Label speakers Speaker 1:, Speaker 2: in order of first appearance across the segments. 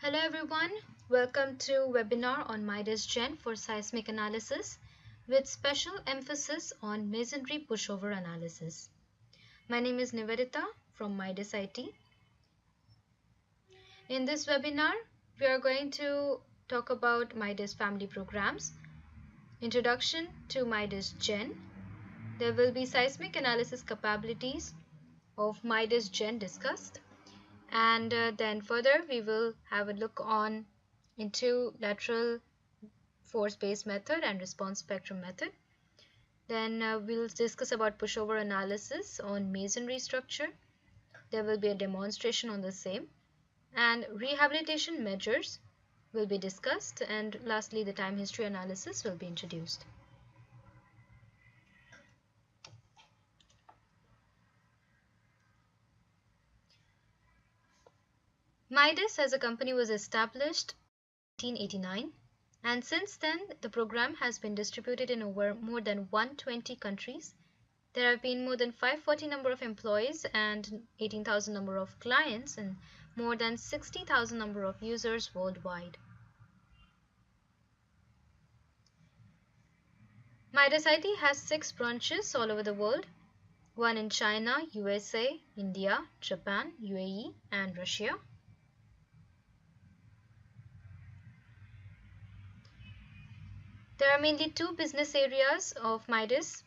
Speaker 1: Hello everyone, welcome to webinar on MIDAS Gen for seismic analysis with special emphasis on masonry pushover analysis. My name is Nivedita from MIDAS IT. In this webinar, we are going to talk about MIDAS family programs, introduction to MIDAS Gen. There will be seismic analysis capabilities of MIDAS Gen discussed. And then further we will have a look on into lateral force-based method and response spectrum method. Then we'll discuss about pushover analysis on masonry structure. There will be a demonstration on the same, and rehabilitation measures will be discussed, and lastly the time history analysis will be introduced. MIDAS as a company was established in 1989, and since then the program has been distributed in over more than 120 countries. There have been more than 540 number of employees and 18,000 number of clients and more than 60,000 number of users worldwide. MIDAS IT has 6 branches all over the world, one in China, USA, India, Japan, UAE, and Russia. There are mainly 2 business areas of MIDAS.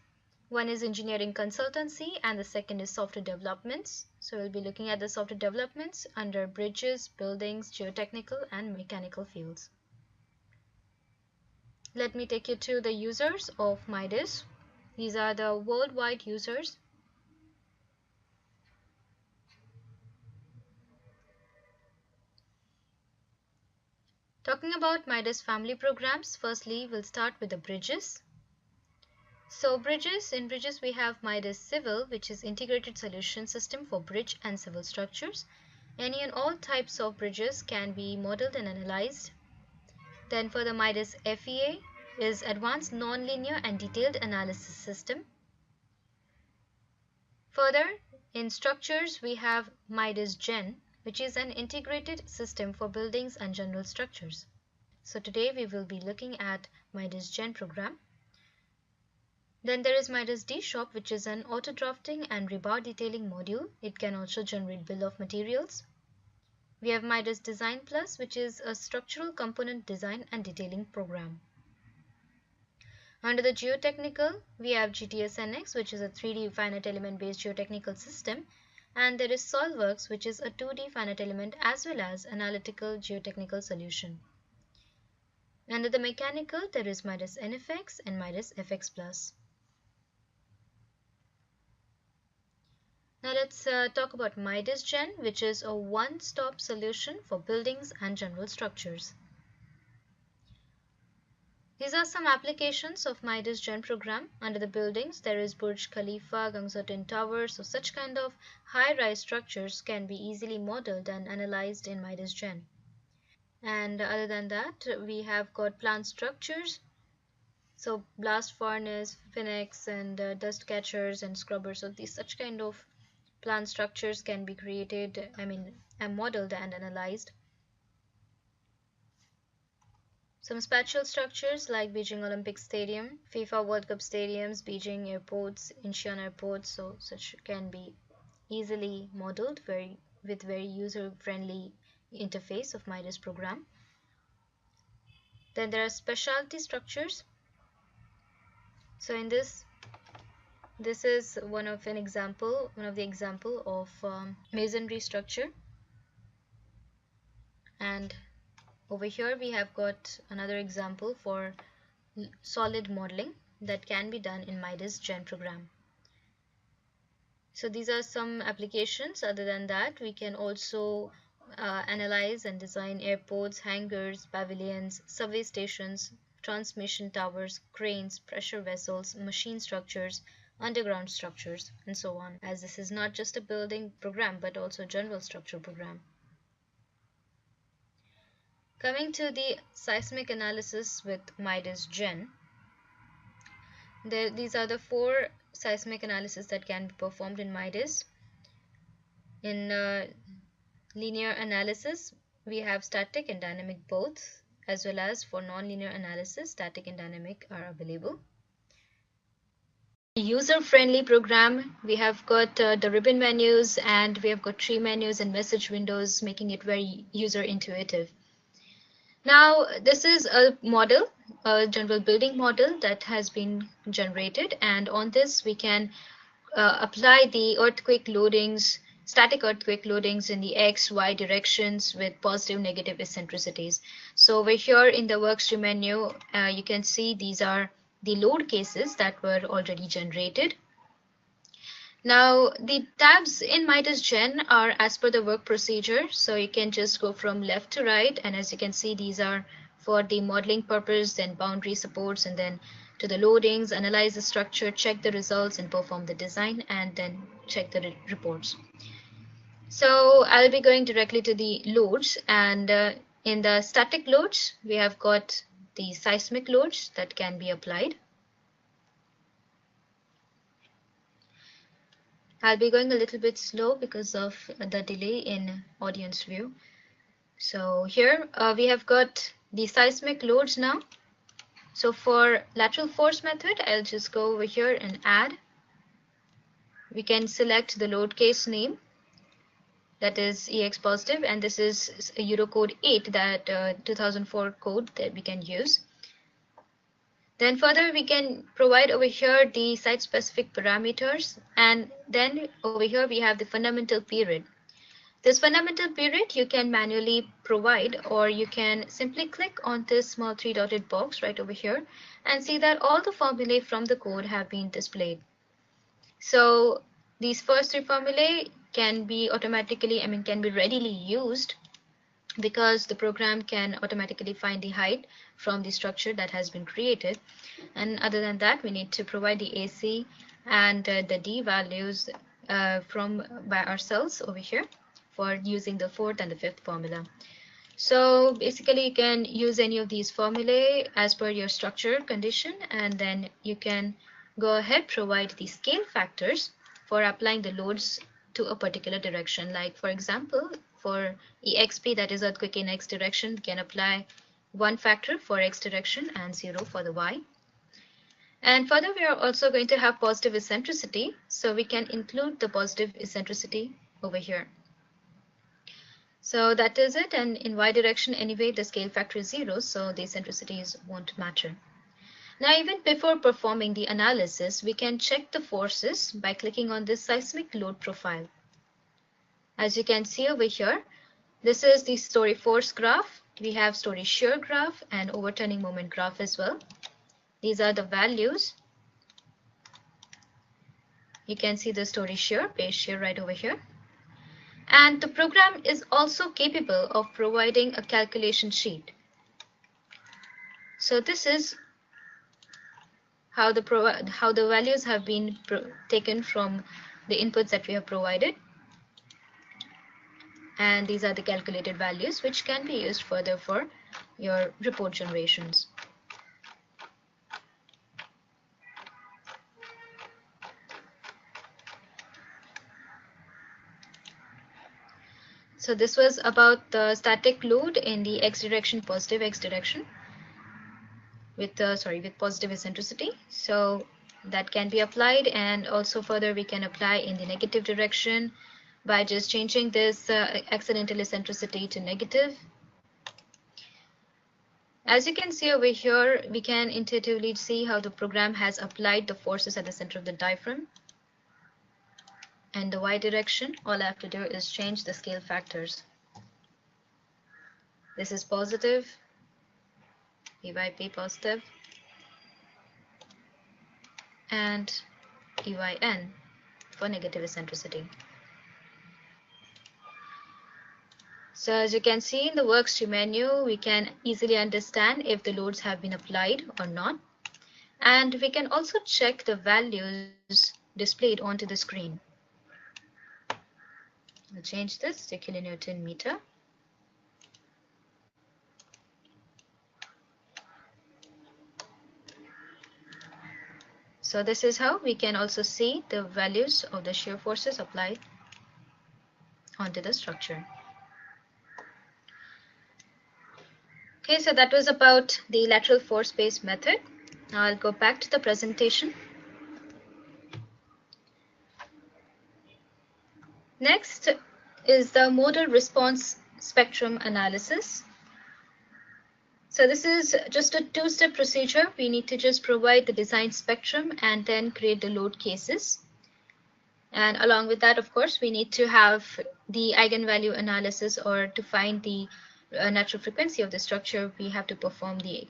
Speaker 1: One is engineering consultancy and the second is software developments. So we'll be looking at the software developments under bridges, buildings, geotechnical and mechanical fields. Let me take you to the users of MIDAS. These are the worldwide users. Talking about MIDAS family programs, firstly we'll start with the bridges. So in bridges we have MIDAS Civil, which is integrated solution system for bridge and civil structures. Any and all types of bridges can be modeled and analyzed. Then for the MIDAS FEA is advanced nonlinear and detailed analysis system. Further, in structures we have MIDAS Gen, which is an integrated system for buildings and general structures. So today we will be looking at MIDAS Gen program. Then there is MIDAS D-Shop, which is an auto drafting and rebar detailing module. It can also generate bill of materials. We have MIDAS Design Plus, which is a structural component design and detailing program. Under the geotechnical, we have GTS-NX, which is a 3D finite element based geotechnical system, and there is SolveWorks, which is a 2D finite element as well as analytical geotechnical solution. Under the mechanical, there is MIDAS NFX and MIDAS FX Plus. Now let's talk about MIDAS Gen, which is a one-stop solution for buildings and general structures. These are some applications of MIDAS Gen program. Under the buildings, there is Burj Khalifa, Gangsa Twin Towers, so such kind of high-rise structures can be easily modeled and analyzed in MIDAS Gen. And other than that, we have got plant structures, so blast furnace, Phoenix, and dust catchers and scrubbers. So these such kind of plant structures can be created, and modeled and analyzed. Some spatial structures like Beijing Olympic Stadium, FIFA World Cup stadiums, Beijing airports, Incheon airports, so such can be easily modeled with very user-friendly interface of MIDAS program. Then there are specialty structures. So in this is one of the example of masonry structure, and over here we have got another example for solid modeling that can be done in MIDAS Gen program. So these are some applications. Other than that, we can also analyze and design airports, hangars, pavilions, subway stations, transmission towers, cranes, pressure vessels, machine structures, underground structures, and so on, as this is not just a building program but also a general structure program. Coming to the seismic analysis with MIDAS Gen, these are the 4 seismic analysis that can be performed in MIDAS. In linear analysis, we have static and dynamic both, as well as for nonlinear analysis, static and dynamic are available. User-friendly program, we have got the ribbon menus, and we have got tree menus and message windows, making it very user intuitive. Now this is a model, a general building model that has been generated, and on this we can apply the earthquake loadings, static earthquake loadings in the X, Y directions with positive, negative eccentricities. So over here in the workstream menu, you can see these are the load cases that were already generated. Now the tabs in MIDAS Gen are as per the work procedure, so you can just go from left to right, and as you can see, these are for the modeling purpose, then boundary supports, and then to the loadings, analyze the structure, check the results, and perform the design, and then check the reports. So I'll be going directly to the loads, and in the static loads, we have got the seismic loads that can be applied. I'll be going a little bit slow because of the delay in audience view. So here we have got the seismic loads now. So for lateral force method, I'll just go over here and add. We can select the load case name, that is EX positive, and this is a Eurocode 8, that 2004 code that we can use. Then further we can provide over here the site specific parameters, and then over here we have the fundamental period. This fundamental period you can manually provide, or you can simply click on this small three dotted box right over here and see that all the formulae from the code have been displayed. So these first three formulae can be can be readily used because the program can automatically find the height from the structure that has been created. And other than that, we need to provide the AC and the D values by ourselves over here for using the fourth and the fifth formula. So basically you can use any of these formulae as per your structure condition, and then you can go ahead, provide the scale factors for applying the loads to a particular direction. Like for example, for EXP, that is earthquake in X direction, can apply 1 factor for X direction and 0 for the Y. And further, we are also going to have positive eccentricity, so we can include the positive eccentricity over here. So that is it, and in Y direction anyway the scale factor is 0, so the eccentricities won't matter. Now even before performing the analysis, we can check the forces by clicking on this seismic load profile. As you can see over here, this is the story force graph. We have story shear graph and overturning moment graph as well. These are the values. You can see the story shear, base shear right over here. And the program is also capable of providing a calculation sheet. So this is how the values have been taken from the inputs that we have provided. And these are the calculated values which can be used further for your report generations. So this was about the static load in the X direction, positive X direction with positive eccentricity. So that can be applied, and also further we can apply in the negative direction by just changing this accidental eccentricity to negative. As you can see over here, we can intuitively see how the program has applied the forces at the center of the diaphragm. And the Y direction, all I have to do is change the scale factors. This is positive, EYP positive, and EYN for negative eccentricity. So as you can see in the workstream menu, we can easily understand if the loads have been applied or not. And we can also check the values displayed onto the screen. I'll change this to kilonewton meter. So this is how we can also see the values of the shear forces applied onto the structure. Okay, so that was about the lateral force-based method. Now I'll go back to the presentation. Next is the modal response spectrum analysis. So this is just a two-step procedure. We need to just provide the design spectrum and then create the load cases. And along with that, of course, we need to have the eigenvalue analysis, or to find the natural frequency of the structure, we have to perform the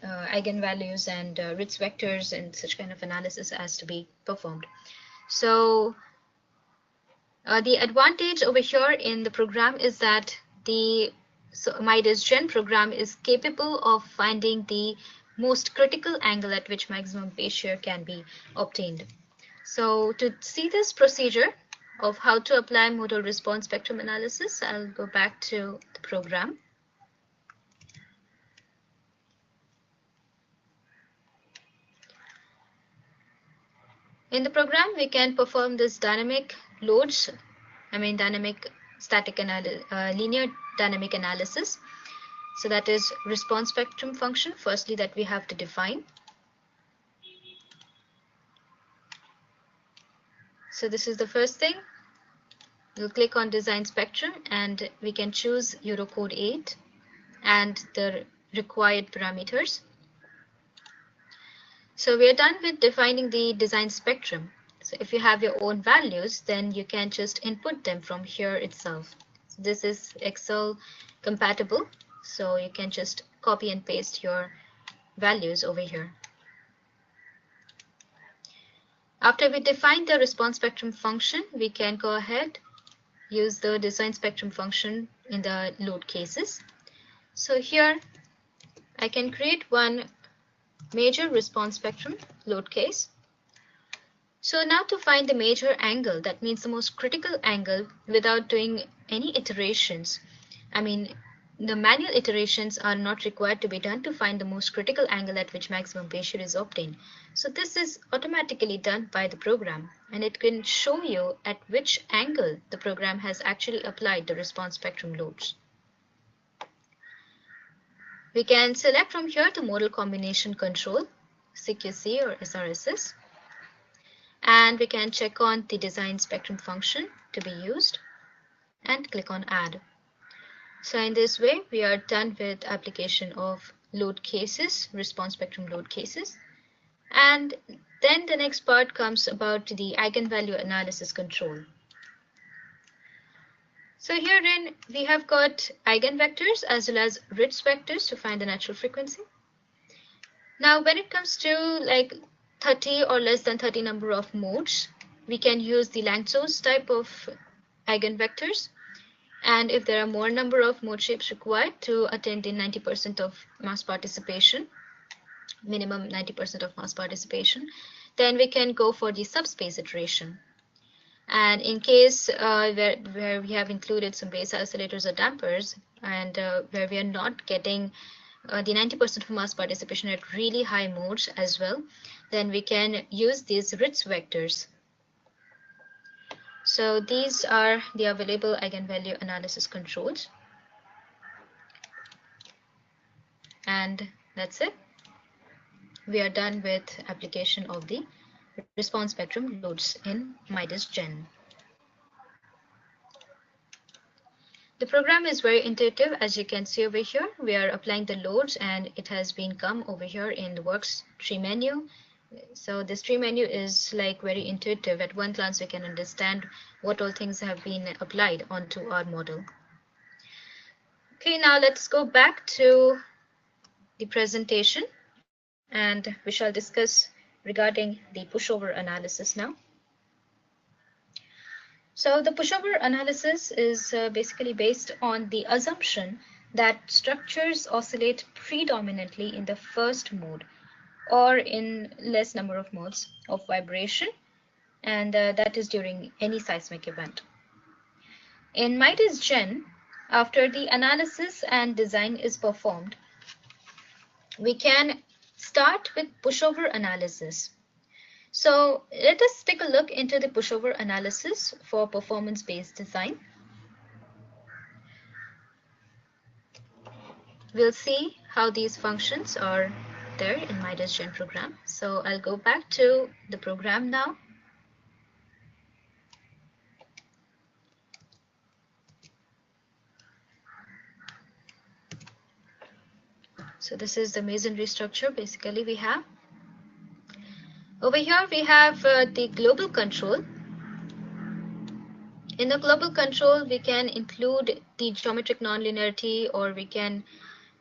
Speaker 1: eigenvalues and Ritz vectors and such kind of analysis has to be performed. So the advantage over here in the program is that the MIDAS Gen program is capable of finding the most critical angle at which maximum phase shear can be obtained. So to see this procedure of how to apply modal response spectrum analysis, I'll go back to the program. In the program, we can perform this dynamic loads, dynamic static linear dynamic analysis. So that is response spectrum function, firstly, that we have to define. So this is the first thing. We'll click on design spectrum and we can choose Eurocode 8 and the required parameters. So we are done with defining the design spectrum. So if you have your own values, then you can just input them from here itself. So this is Excel compatible, so you can just copy and paste your values over here. After we define the response spectrum function, we can go ahead, use the design spectrum function in the load cases. So here I can create one major response spectrum load case. So now to find the major angle, that means the most critical angle, without doing any iterations, the manual iterations are not required to be done to find the most critical angle at which maximum phase shear is obtained. So this is automatically done by the program, and it can show you at which angle the program has actually applied the response spectrum loads. We can select from here the modal combination control, CQC or SRSS, and we can check on the design spectrum function to be used and click on add. So in this way, we are done with application of load cases, response spectrum load cases. And then the next part comes about the eigenvalue analysis control. So herein we have got eigenvectors as well as Ritz vectors to find the natural frequency. Now when it comes to like 30 or less than 30 number of modes, we can use the Langsos type of eigenvectors. And if there are more number of mode shapes required to attain the 90% of mass participation, minimum 90% of mass participation, then we can go for the subspace iteration. And in case where we have included some base oscillators or dampers, and where we are not getting the 90% of mass participation at really high modes as well, then we can use these Ritz vectors. So these are the available eigenvalue analysis controls. And that's it. We are done with application of the response spectrum loads in MIDAS Gen. The program is very intuitive. As you can see over here, we are applying the loads and it has been come over here in the works tree menu. So this tree menu is like very intuitive. At one glance we can understand what all things have been applied onto our model. Okay, now let's go back to the presentation and we shall discuss regarding the pushover analysis now. So the pushover analysis is basically based on the assumption that structures oscillate predominantly in the first mode or in less number of modes of vibration, and that is during any seismic event. In MIDAS Gen, after the analysis and design is performed, we can start with pushover analysis. So let us take a look into the pushover analysis for performance-based design. we'll see how these functions are there in MIDAS Gen program. So I'll go back to the program now. So this is the masonry structure basically we have. Over here we have the global control. In the global control we can include the geometric nonlinearity, or we can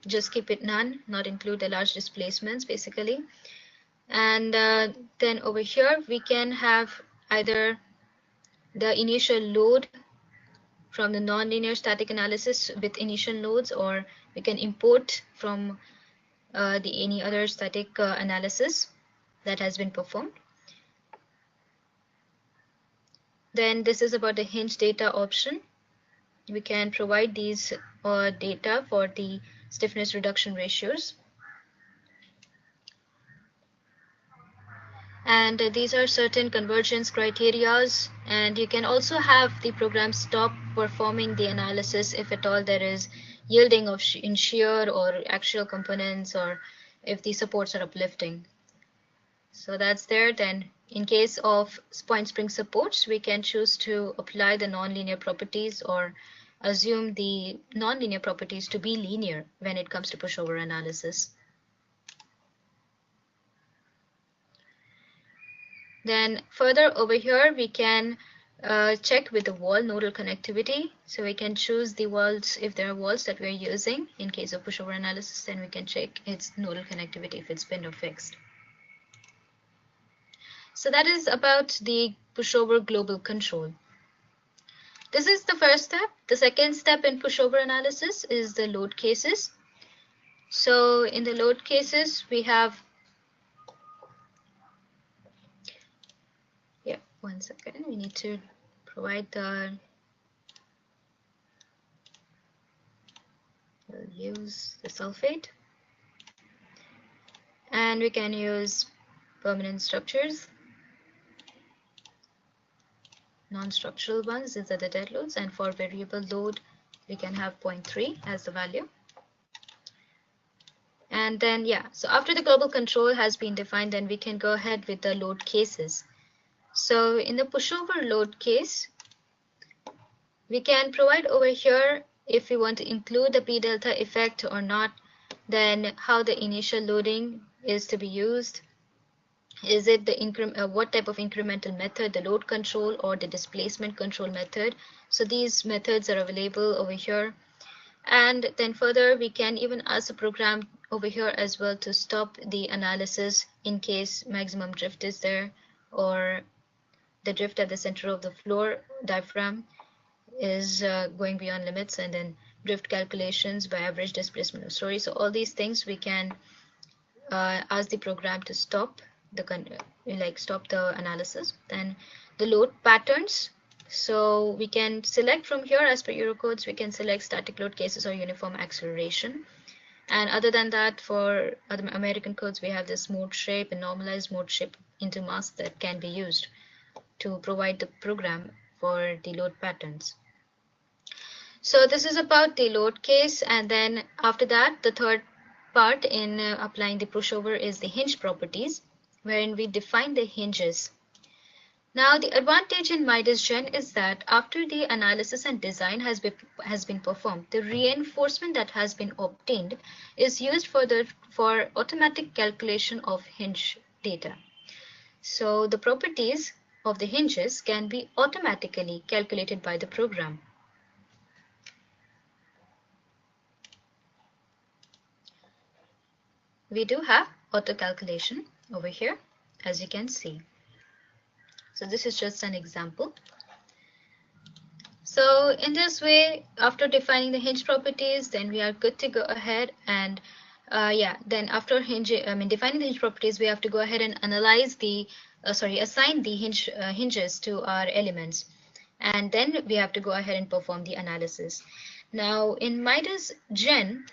Speaker 1: just keep it none, not include the large displacements basically. And then over here we can have either the initial load from the nonlinear static analysis with initial nodes, or we can import from any other static analysis that has been performed. Then this is about the hinge data option. We can provide these data for the stiffness reduction ratios. And these are certain convergence criterias, and you can also have the program stop performing the analysis if at all there is yielding of in shear or axial components, or if the supports are uplifting. So that's there. Then in case of point spring supports, we can choose to apply the nonlinear properties or assume the nonlinear properties to be linear when it comes to pushover analysis. Then further over here we can check with the wall nodal connectivity. So we can choose the walls, if there are walls that we're using in case of pushover analysis, then we can check its nodal connectivity if it's pinned or fixed. So that is about the pushover global control. This is the first step. The second step in pushover analysis is the load cases. So in the load cases we have, one second, we need to provide we'll use the sulfate, and we can use permanent structures, non-structural ones, these are the dead loads, and for variable load we can have 0.3 as the value. And then so after the global control has been defined, then we can go ahead with the load cases. So in the pushover load case, we can provide over here if we want to include the P delta effect or not, then how the initial loading is to be used. Is it the what type of incremental method, the load control or the displacement control method? So these methods are available over here. And then further we can even ask the program over here as well to stop the analysis in case maximum drift is there, or the drift at the center of the floor diaphragm is going beyond limits, and then drift calculations by average displacement of story. So all these things we can ask the program to stop the analysis. Then the load patterns. So we can select from here, as per Eurocodes, we can select static load cases or uniform acceleration. And other than that, for other American codes, we have this mode shape and normalized mode shape into mass that can be used to provide the program for the load patterns. So this is about the load case, and then after that the third part in applying the pushover is the hinge properties, wherein we define the hinges. Now the advantage in MIDAS Gen is that after the analysis and design has been performed, the reinforcement that has been obtained is used for automatic calculation of hinge data. So the properties of the hinges can be automatically calculated by the program. We do have auto calculation over here, as you can see. So this is just an example. So in this way, after defining the hinge properties, then we are good to go ahead and then after defining the hinge properties, we have to go ahead and analyze the assign the hinges to our elements, and then we have to go ahead and perform the analysis. Now in MIDAS Gen,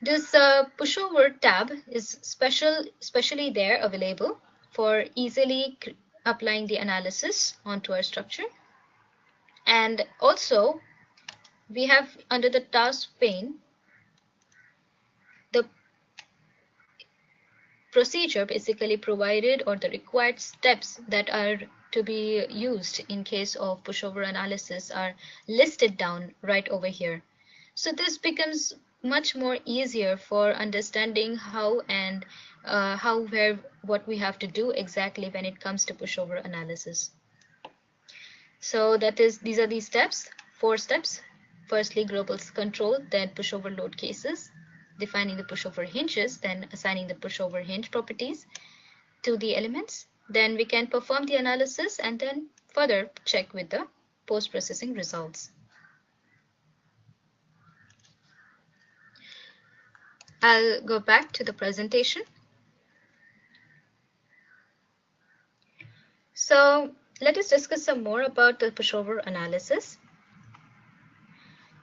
Speaker 1: this pushover tab is specially there available for easily applying the analysis onto our structure. And also we have under the task pane, the procedure basically provided, or the required steps that are to be used in case of pushover analysis are listed down right over here. So this becomes much more easier for understanding how and what we have to do exactly when it comes to pushover analysis. So these are the steps, 4 steps. Firstly, global control, then pushover load cases, defining the pushover hinges, then assigning the pushover hinge properties to the elements. Then we can perform the analysis and then further check with the post-processing results. I'll go back to the presentation. So let us discuss some more about the pushover analysis.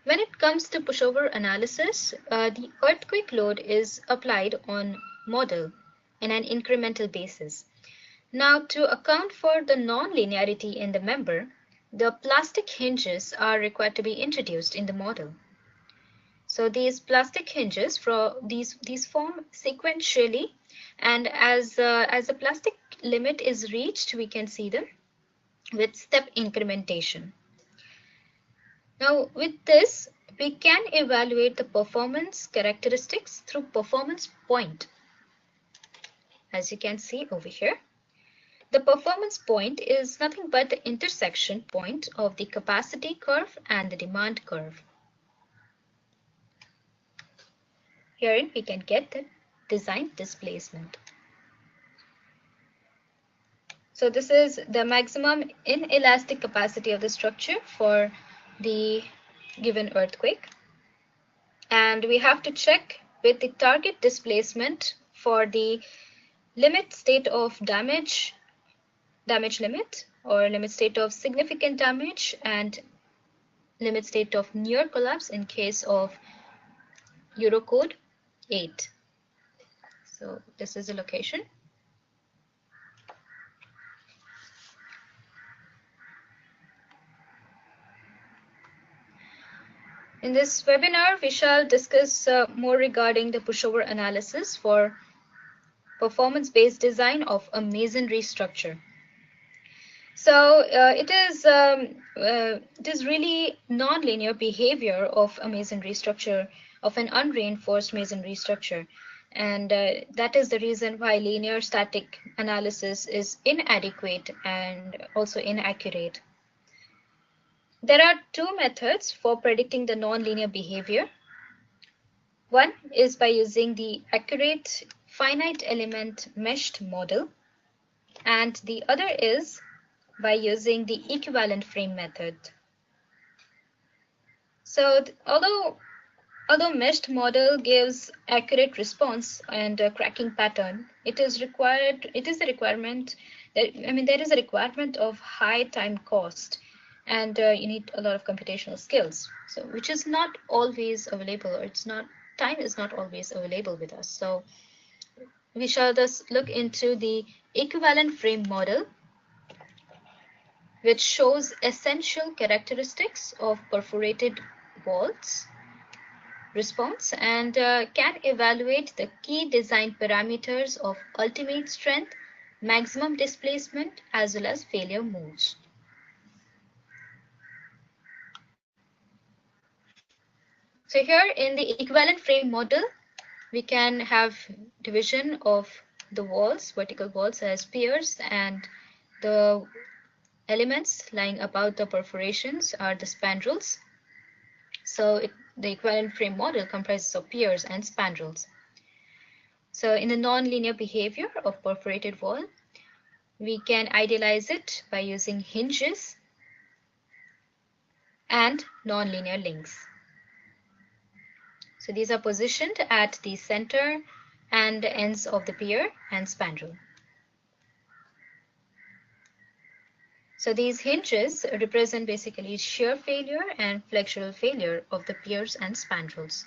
Speaker 1: When it comes to pushover analysis, the earthquake load is applied on model in an incremental basis. Now, to account for the non-linearity in the member, the plastic hinges are required to be introduced in the model. So these plastic hinges these form sequentially, and as the plastic limit is reached, we can see them with step incrementation. Now with this, we can evaluate the performance characteristics through performance point. As you can see over here, the performance point is nothing but the intersection point of the capacity curve and the demand curve. Herein we can get the design displacement. So this is the maximum inelastic capacity of the structure for the given earthquake. And we have to check with the target displacement for the limit state of damage limit, or limit state of significant damage, and limit state of near collapse in case of Eurocode 8. So this is the location. In this webinar, we shall discuss more regarding the pushover analysis for performance-based design of a masonry structure. So it is really non-linear behavior of a masonry structure, of an unreinforced masonry structure, and that is the reason why linear static analysis is inadequate and also inaccurate. There are 2 methods for predicting the non-linear behavior. One is by using the accurate finite element meshed model, and the other is by using the equivalent frame method. So although meshed model gives accurate response and a cracking pattern, there is a requirement of high time cost, and you need a lot of computational skills, so which is not always available, or time is not always available with us. So we shall thus look into the equivalent frame model, which shows essential characteristics of perforated walls response and can evaluate the key design parameters of ultimate strength, maximum displacement, as well as failure modes. So here in the equivalent frame model, we can have division of the walls, vertical walls, as piers, and the elements lying about the perforations are the spandrels. So the equivalent frame model comprises of piers and spandrels. So in the non-linear behavior of perforated wall, we can idealize it by using hinges and non-linear links. So these are positioned at the center and the ends of the pier and spandrel. So these hinges represent basically shear failure and flexural failure of the piers and spandrels.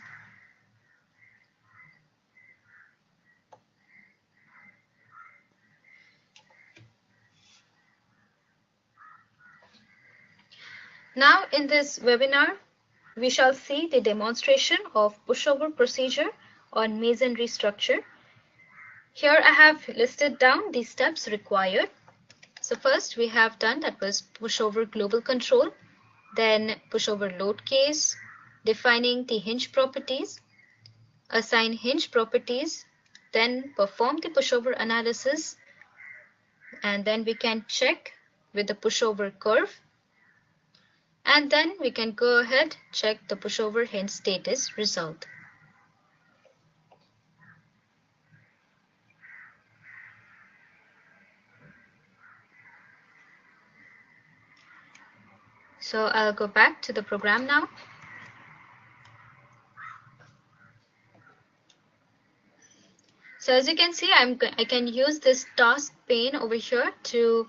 Speaker 1: Now in this webinar, we shall see the demonstration of pushover procedure on masonry structure. Here I have listed down the steps required. So first we have done that was pushover global control, then pushover load case, defining the hinge properties, assign hinge properties, then perform the pushover analysis, and then we can check with the pushover curve, and then we can go ahead check the pushover hinge status result. So I'll go back to the program now. So as you can see, I can use this task pane over here to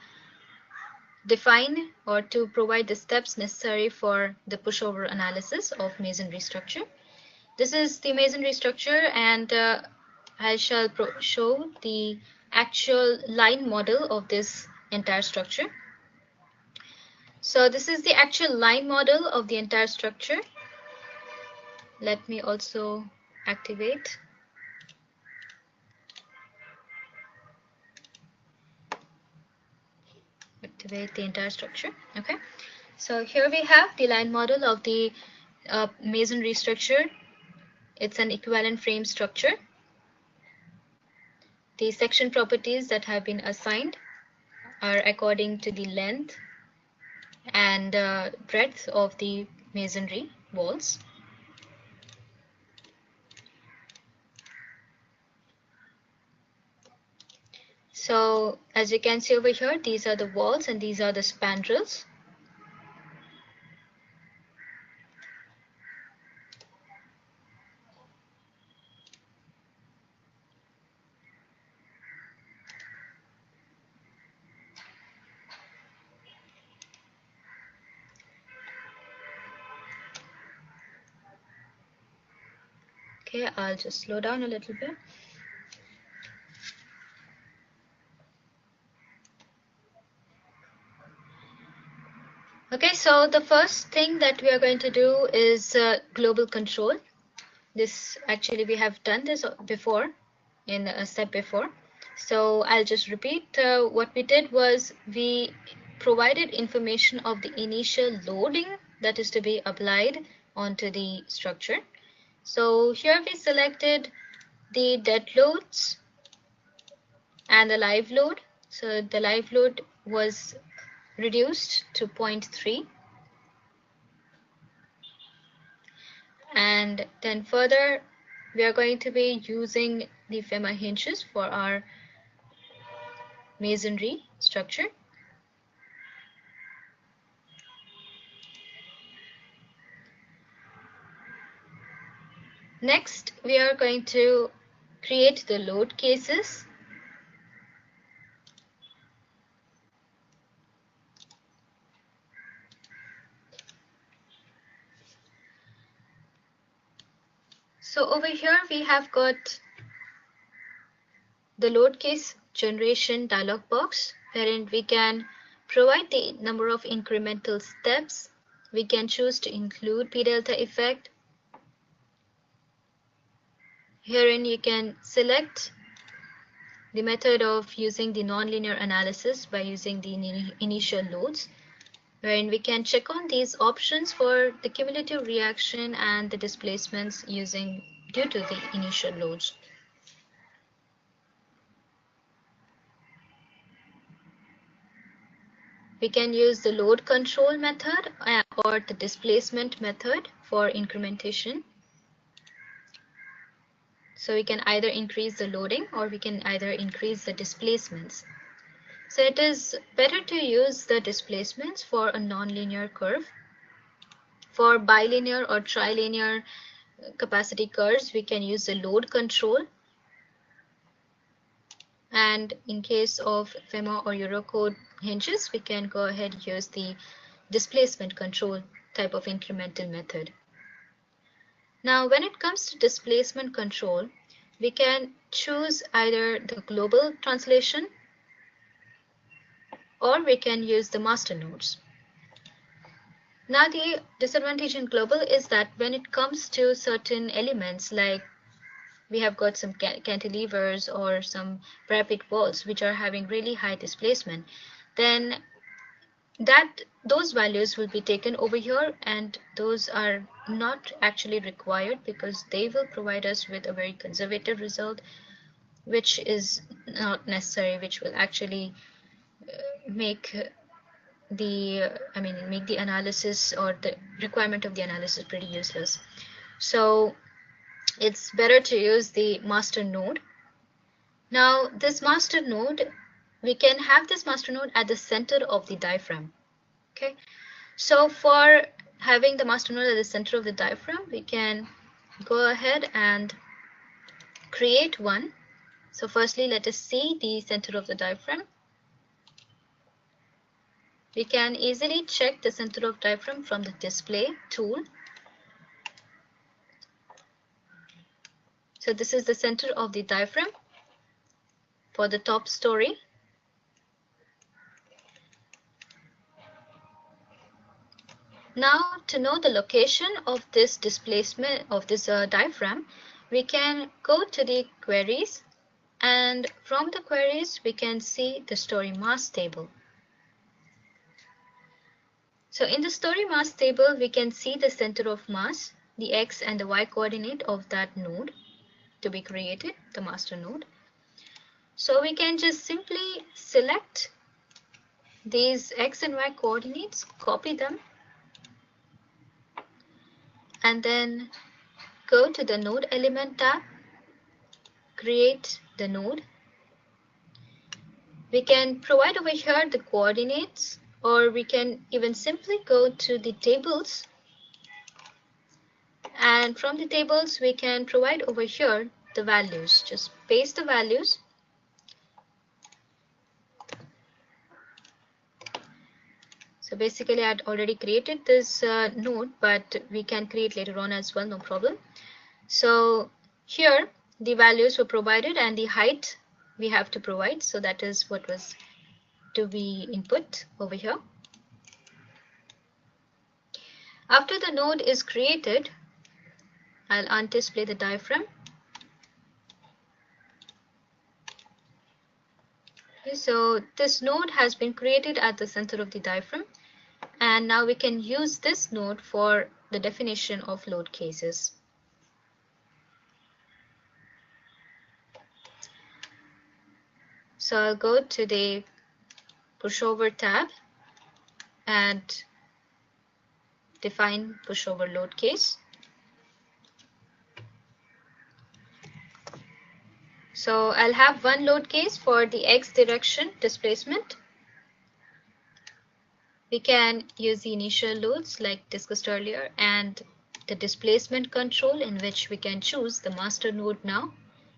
Speaker 1: define or to provide the steps necessary for the pushover analysis of masonry structure. This is the masonry structure, and I shall show the actual line model of this entire structure. So this is the actual line model of the entire structure. Let me also activate the entire structure. Okay, so here we have the line model of the masonry structure. It's an equivalent frame structure. The section properties that have been assigned are according to the length and breadth of the masonry walls. So as you can see over here, these are the walls and these are the spandrels. Okay, I'll just slow down a little bit. Okay, so the first thing that we are going to do is global control. This actually we have done this before in a step before. So I'll just repeat. What we did was we provided information of the initial loading that is to be applied onto the structure. So here we selected the dead loads and the live load. So the live load was reduced to 0.3, and then further we are going to be using the FEMA hinges for our masonry structure. Next we are going to create the load cases. So over here we have got the load case generation dialog box, wherein we can provide the number of incremental steps. We can choose to include P delta effect. Herein you can select the method of using the nonlinear analysis by using the initial loads, wherein we can check on these options for the cumulative reaction and the displacements due to the initial loads. We can use the load control method or the displacement method for incrementation. So we can either increase the loading or we can either increase the displacements. So it is better to use the displacements for a nonlinear curve. For bilinear or trilinear capacity curves, we can use the load control. And in case of FEMA or Eurocode hinges, we can go ahead and use the displacement control type of incremental method. Now, when it comes to displacement control, we can choose either the global translation or we can use the master nodes. Now, the disadvantage in global is that when it comes to certain elements, like we have got some cantilevers or some parapet walls which are having really high displacement, then those values will be taken over here, and those are not actually required because they will provide us with a very conservative result, which is not necessary, which will actually make make the analysis or the requirement of the analysis pretty useless. So it's better to use the master node. Now this master node, we can have this master node at the center of the diaphragm. Okay, so for having the master node at the center of the diaphragm, we can go ahead and create one. So firstly, let us see the center of the diaphragm. We can easily check the center of diaphragm from the display tool. So this is the center of the diaphragm for the top story. Now to know the location of this displacement of this diaphragm, we can go to the queries, and from the queries we can see the story mass table. So in the story mass table, we can see the center of mass, the x and the y coordinate of that node to be created, the master node. So we can just simply select these x and y coordinates, copy them, and then go to the node element tab, create the node. We can provide over here the coordinates, or we can even simply go to the tables, and from the tables we can provide over here the values. Just paste the values. So basically I had already created this node, but we can create later on as well, no problem. So here the values were provided and the height we have to provide, so that is what was to be input over here. After the node is created, I'll undisplay the diaphragm. Okay, so this node has been created at the center of the diaphragm, and now we can use this node for the definition of load cases. So I'll go to the pushover tab and define pushover load case. So I'll have one load case for the x direction displacement. We can use the initial loads like discussed earlier, and the displacement control, in which we can choose the master node. Now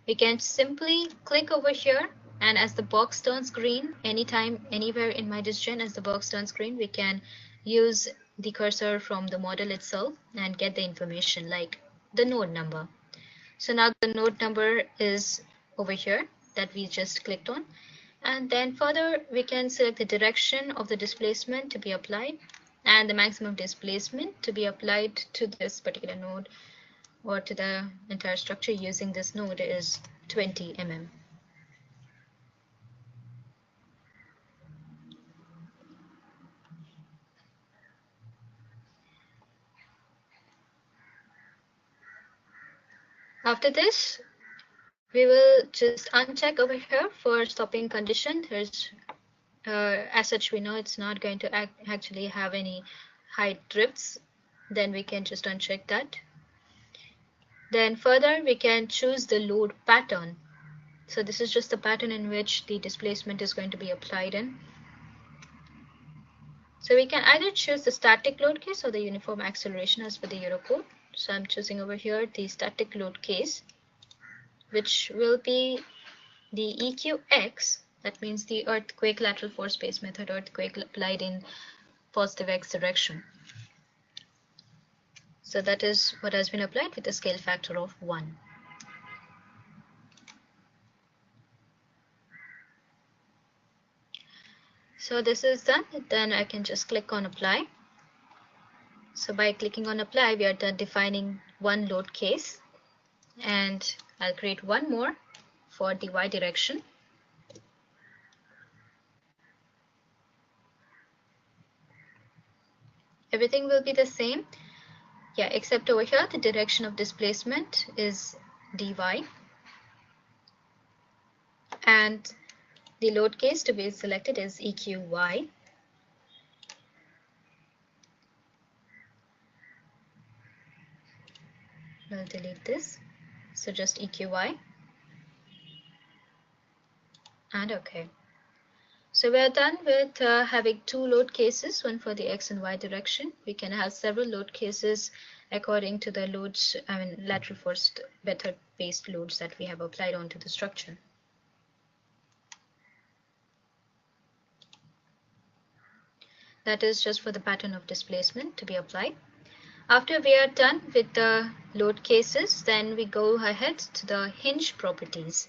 Speaker 1: we can simply click over here, and as the box turns green, anytime, anywhere in MIDAS as the box turns green, we can use the cursor from the model itself and get the information like the node number. So now the node number is over here that we just clicked on, and then further we can select the direction of the displacement to be applied, and the maximum displacement to be applied to this particular node or to the entire structure using this node is 20 mm. After this, we will just uncheck over here for stopping condition. There's as such, we know it's not going to actually have any height drifts, then we can just uncheck that. Then further we can choose the load pattern. So this is just the pattern in which the displacement is going to be applied in. So we can either choose the static load case or the uniform acceleration as per the Eurocode. So I'm choosing over here the static load case, which will be the EQX. That means the earthquake lateral force space method, earthquake applied in positive x direction. So that is what has been applied with a scale factor of 1. So this is done. Then I can just click on apply. So by clicking on apply, we are done defining one load case, and I'll create one more for the y direction. Everything will be the same, yeah, except over here the direction of displacement is dy, and the load case to be selected is EQY. We'll delete this, so just EQY, and OK. So we are done with having two load cases, one for the x and y direction. We can have several load cases according to the loads, lateral force method based loads that we have applied onto the structure. That is just for the pattern of displacement to be applied. After we are done with the load cases, then we go ahead to the hinge properties.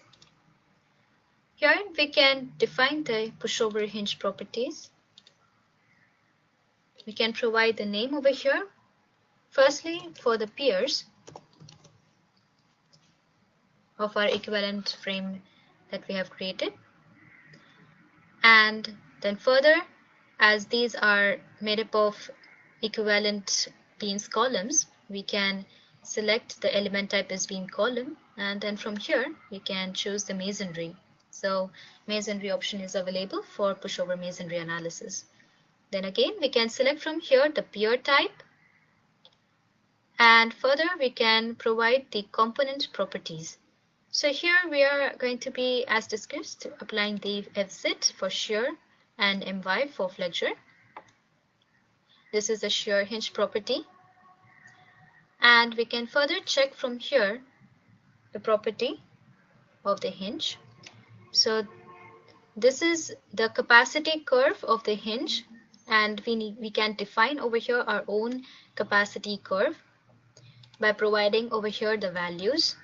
Speaker 1: Here we can define the pushover hinge properties. We can provide the name over here. Firstly, for the piers of our equivalent frame that we have created. And then further, as these are made up of equivalent beams columns, we can select the element type as beam column, and then from here we can choose the masonry. So masonry option is available for pushover masonry analysis. Then again we can select from here the pier type, and further we can provide the component properties. So here we are going to be, as discussed, applying the FZ for shear and My for flexure. This is a shear hinge property, and we can further check from here the property of the hinge. So this is the capacity curve of the hinge, and we can define over here our own capacity curve by providing over here the values.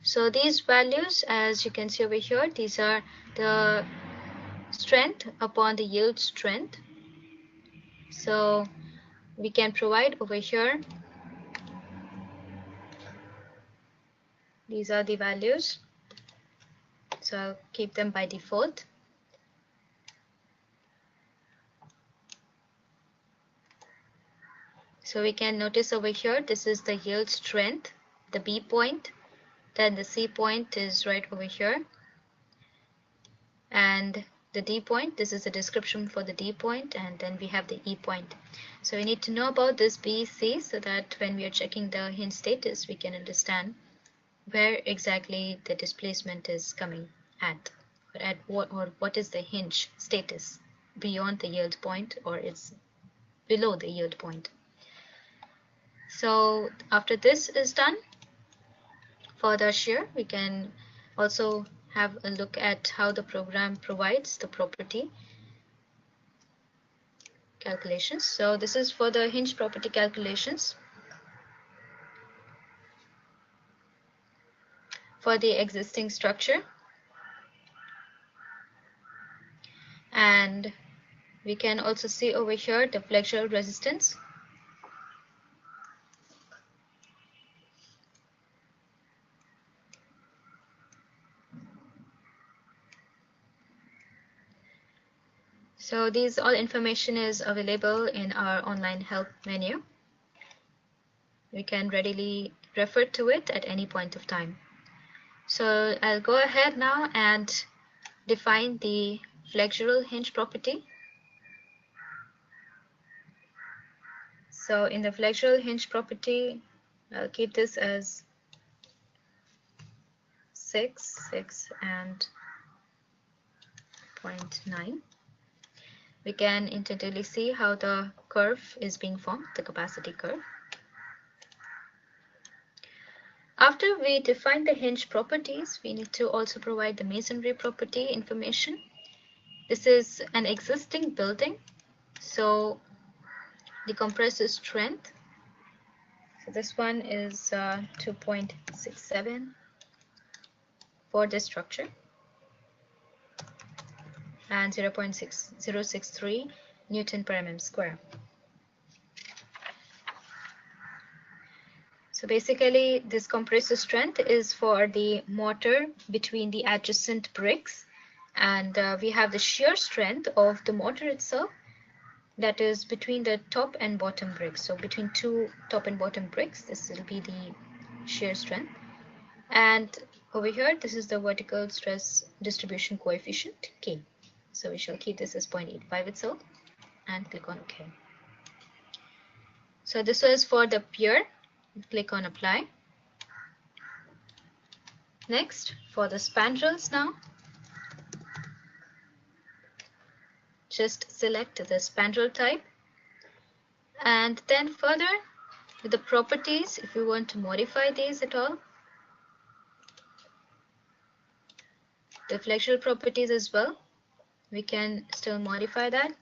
Speaker 1: So these values, as you can see over here, these are the strength upon the yield strength. So we can provide over here, these are the values, so I'll keep them by default. So we can notice over here, this is the yield strength, the B point, then the C point is right over here, and the D point, this is a description for the D point, and then we have the E point. So we need to know about this B, C, so that when we are checking the hinge status, we can understand where exactly the displacement is coming at what is the hinge status beyond the yield point, or it's below the yield point. So after this is done, for the shear, we can also have a look at how the program provides the property calculations. So this is for the hinge property calculations for the existing structure, and we can also see over here the flexural resistance. So these all information is available in our online help menu. We can readily refer to it at any point of time. So I'll go ahead now and define the flexural hinge property. So in the flexural hinge property, I'll keep this as 6, and 0.9. We can intuitively see how the curve is being formed, the capacity curve. After we define the hinge properties, we need to also provide the masonry property information. This is an existing building, so the compressive strength, so this one is 2.67 for this structure, and 0.6063 Newton per mm square. So basically this compressive strength is for the mortar between the adjacent bricks, and we have the shear strength of the mortar itself, that is between the top and bottom bricks. So between two top and bottom bricks, this will be the shear strength. And over here, this is the vertical stress distribution coefficient, K. So we shall keep this as 0.85 itself and click on OK. So this was for the pier. Click on apply. Next, for the spandrels now, just select the spandrel type, and then further with the properties, if you want to modify these at all, the flexural properties as well, we can still modify that.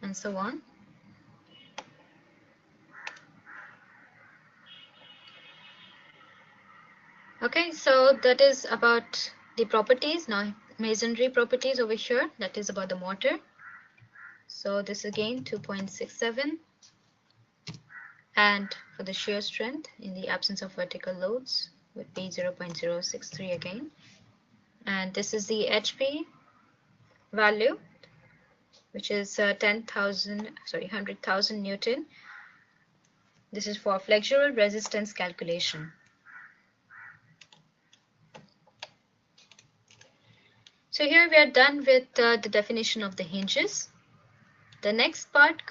Speaker 1: And so on. Okay, so that is about the properties. Now masonry properties over here, that is about the mortar. So this again 2.67, and for the shear strength in the absence of vertical loads would be 0.063 again, and this is the HP value, which is 100,000 Newton. This is for flexural resistance calculation. So here we are done with the definition of the hinges. The next part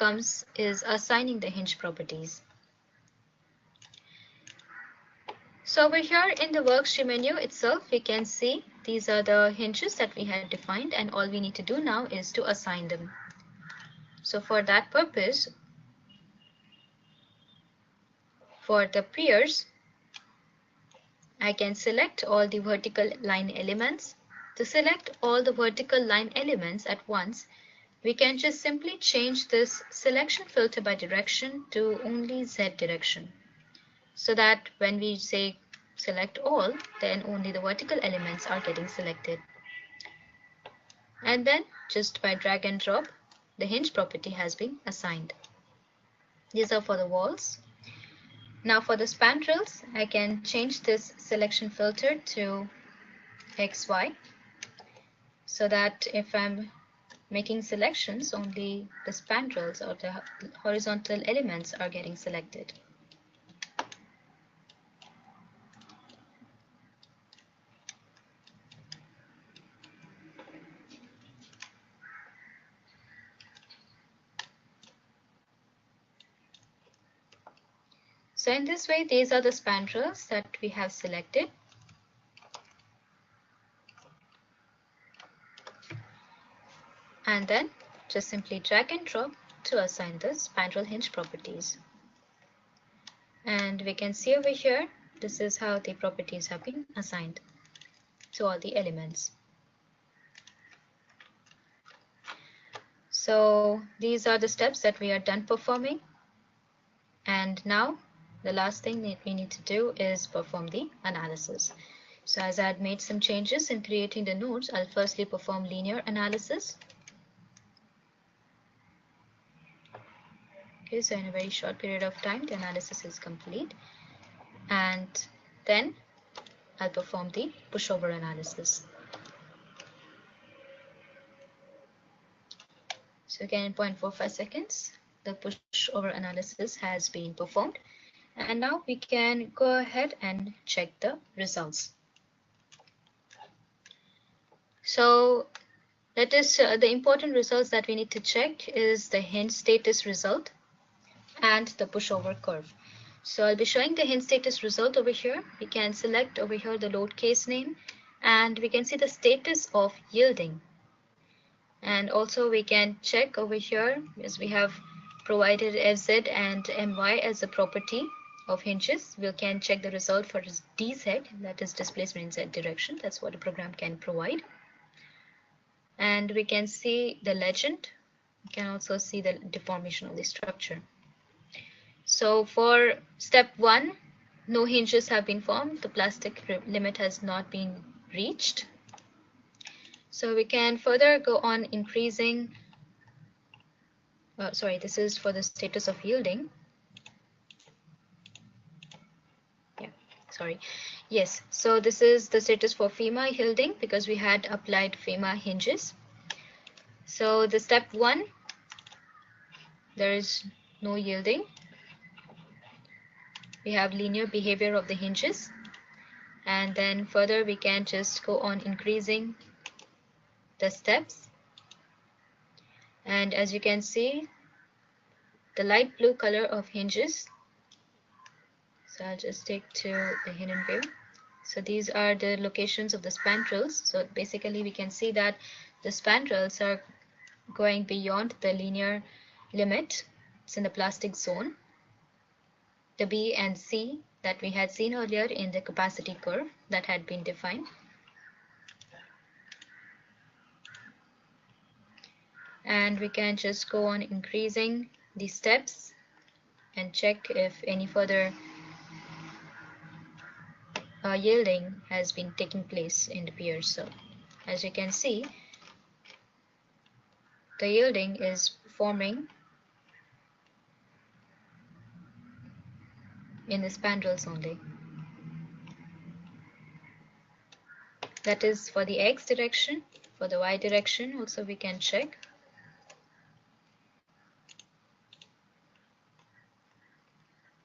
Speaker 1: is assigning the hinge properties. So over here in the worksheet menu itself, we can see these are the hinges that we had defined, and all we need to do now is to assign them. So for that purpose, for the piers, I can select all the vertical line elements. To select all the vertical line elements at once, we can just simply change this selection filter by direction to only Z direction, so that when we say select all, then only the vertical elements are getting selected. And then just by drag and drop, the hinge property has been assigned. These are for the walls. Now for the spandrels, I can change this selection filter to XY, so that if I'm making selections, only the spandrels or the horizontal elements are getting selected. So in this way, these are the spandrels that we have selected. And then just simply drag and drop to assign the spandrel hinge properties. And we can see over here, this is how the properties have been assigned to all the elements. So these are the steps that we are done performing. And now the last thing that we need to do is perform the analysis. So as I had made some changes in creating the nodes, I'll firstly perform linear analysis. Okay, so in a very short period of time, the analysis is complete. And then I'll perform the pushover analysis. So again, in 0.45 seconds, the pushover analysis has been performed. And now we can go ahead and check the results. So that is the important results that we need to check is the hinge status result and the pushover curve. So I'll be showing the hinge status result over here. We can select over here the load case name, and we can see the status of yielding. And also we can check over here, as we have provided Fz and My as a property of hinges. We can check the result for dz, that is displacement in z direction. That's what a program can provide. And we can see the legend. We can also see the deformation of the structure. So for step 1, no hinges have been formed, the plastic limit has not been reached. So we can further go on increasing, sorry, this is for the status of yielding. Yeah, sorry. Yes, so this is the status for FEMA yielding because we had applied FEMA hinges. So the step 1, there is no yielding. We have linear behavior of the hinges, and then further we can just go on increasing the steps. And as you can see, the light blue color of hinges, so I'll just take to the hidden view. So these are the locations of the spandrels. So basically we can see that the spandrels are going beyond the linear limit. It's in the plastic zone. The B and C that we had seen earlier in the capacity curve that had been defined. And we can just go on increasing the steps and check if any further yielding has been taking place in the piers. So as you can see, the yielding is forming in the spandrels only. That is for the X direction. For the Y direction also we can check.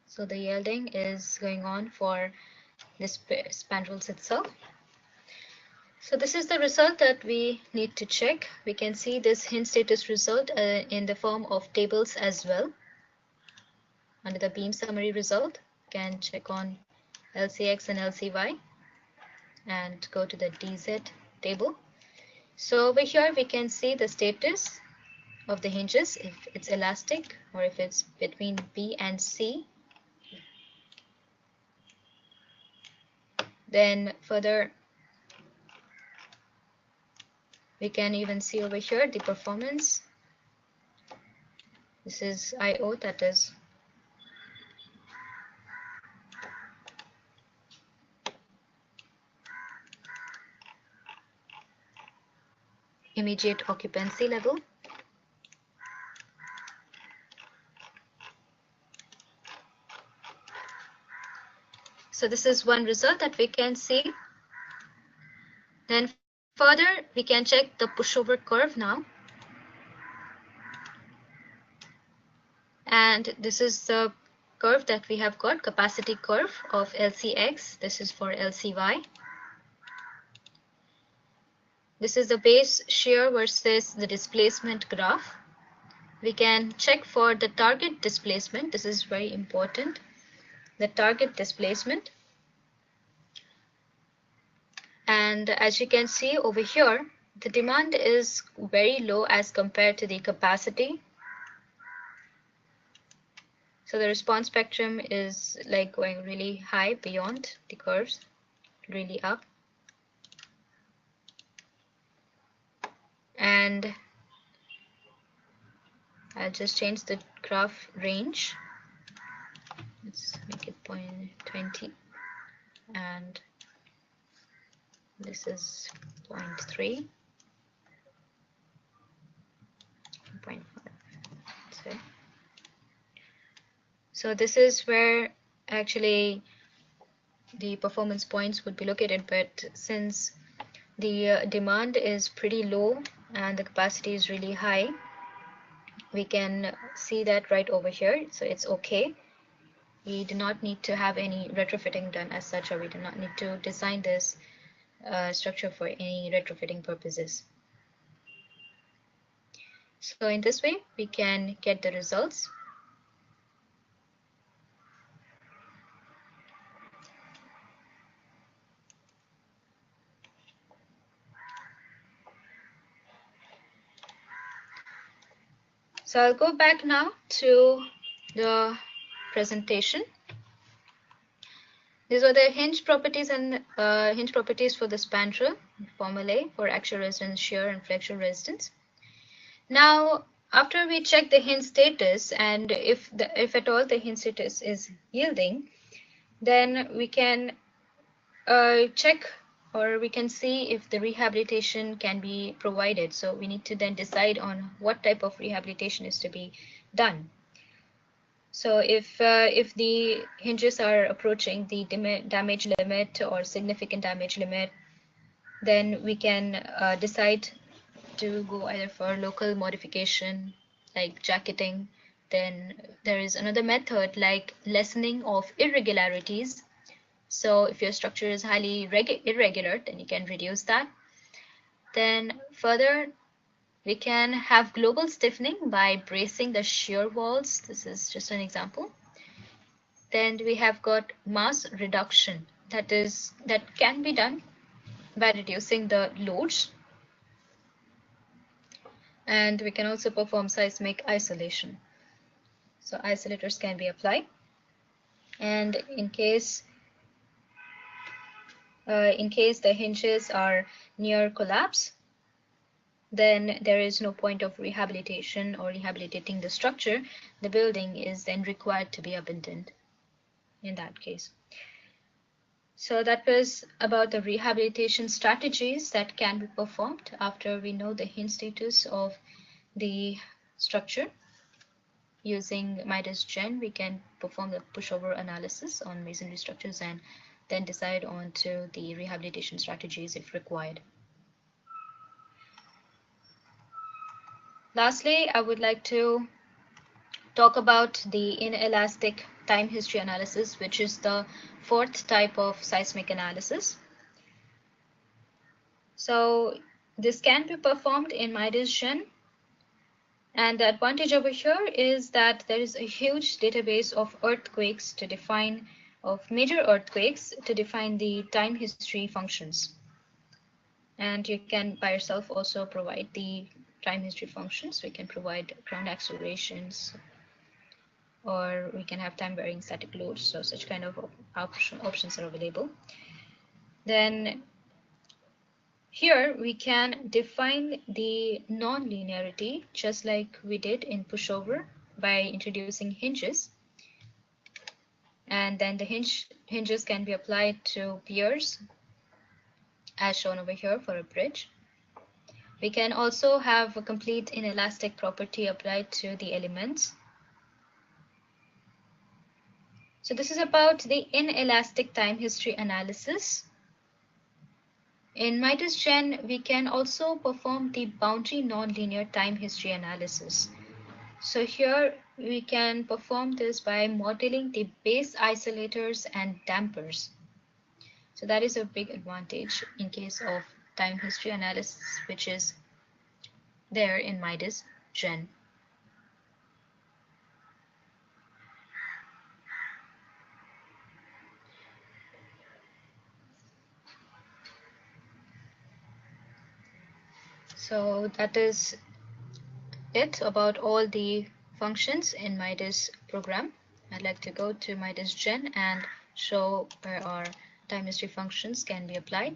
Speaker 1: So the yielding is going on for this spandrels itself. So this is the result that we need to check. We can see this hinge status result in the form of tables as well. Under the beam summary result, you can check on LCX and LCY and go to the DZ table. So over here we can see the status of the hinges, if it's elastic or if it's between B and C. Then further we can even see over here the performance. This is IO, that is immediate occupancy level. So this is one result that we can see. Then further we can check the pushover curve now. And this is the curve that we have got, capacity curve of LCX. This is for LCY. This is the base shear versus the displacement graph. We can check for the target displacement. This is very important. The target displacement. And as you can see over here, the demand is very low as compared to the capacity. So the response spectrum is like going really high beyond the curves, really up. And I'll just change the graph range. Let's make it 0.20 and this is 0.3, 0.5. So this is where actually the performance points would be located, but since the demand is pretty low and the capacity is really high, we can see that right over here. So it's okay. We do not need to have any retrofitting done as such, or we do not need to design this structure for any retrofitting purposes. So in this way, we can get the results. So I'll go back now to the presentation. These are the hinge properties and hinge properties for the spandrel formulae for axial resistance, shear, and flexural resistance. Now, after we check the hinge status, and if at all the hinge status is yielding, then we can check, or we can see if the rehabilitation can be provided. So we need to then decide on what type of rehabilitation is to be done. So if the hinges are approaching the damage limit or significant damage limit, then we can decide to go either for local modification like jacketing. Then there is another method like lessening of irregularities. So if your structure is highly irregular, then you can reduce that. Then further, we can have global stiffening by bracing the shear walls. This is just an example. Then we have got mass reduction, that can be done by reducing the loads. And we can also perform seismic isolation. So isolators can be applied. And in case the hinges are near collapse, then there is no point of rehabilitation or rehabilitating the structure. The building is then required to be abandoned in that case. So that was about the rehabilitation strategies that can be performed after we know the hinge status of the structure. Using MIDAS Gen, we can perform the pushover analysis on masonry structures and then decide on to the rehabilitation strategies if required. Lastly, I would like to talk about the inelastic time history analysis, which is the fourth type of seismic analysis. So this can be performed in MIDAS Gen, and the advantage over here is that there is a huge database of earthquakes to define, of major earthquakes to define the time history functions. And you can by yourself also provide the time history functions. We can provide ground accelerations, or we can have time varying static loads. So such kind of options are available. Then here we can define the non-linearity just like we did in pushover by introducing hinges. And then the hinges can be applied to piers as shown over here for a bridge. We can also have a complete inelastic property applied to the elements. So this is about the inelastic time history analysis. In MIDAS Gen, we can also perform the boundary nonlinear time history analysis. So here we can perform this by modeling the base isolators and dampers. So that is a big advantage in case of time history analysis, which is there in MIDAS Gen. So that is it about all the functions in MIDAS program. I'd like to go to MIDAS Gen and show where our time history functions can be applied.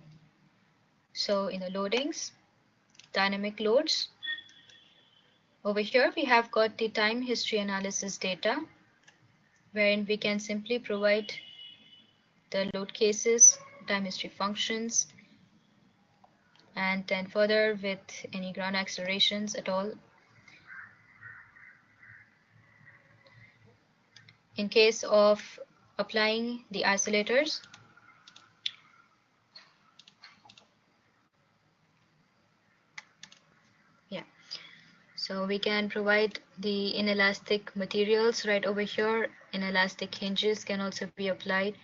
Speaker 1: So in the loadings, dynamic loads, over here we have got the time history analysis data, wherein we can simply provide the load cases, time history functions, and then further with any ground accelerations at all. In case of applying the isolators, so we can provide the inelastic materials right over here. Inelastic hinges can also be applied.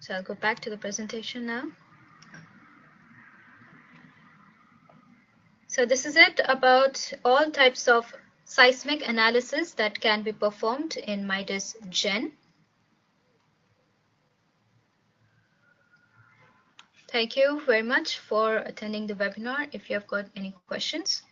Speaker 1: So I'll go back to the presentation now. So this is it about all types of seismic analysis that can be performed in MIDAS Gen. Thank you very much for attending the webinar. If you have got any questions,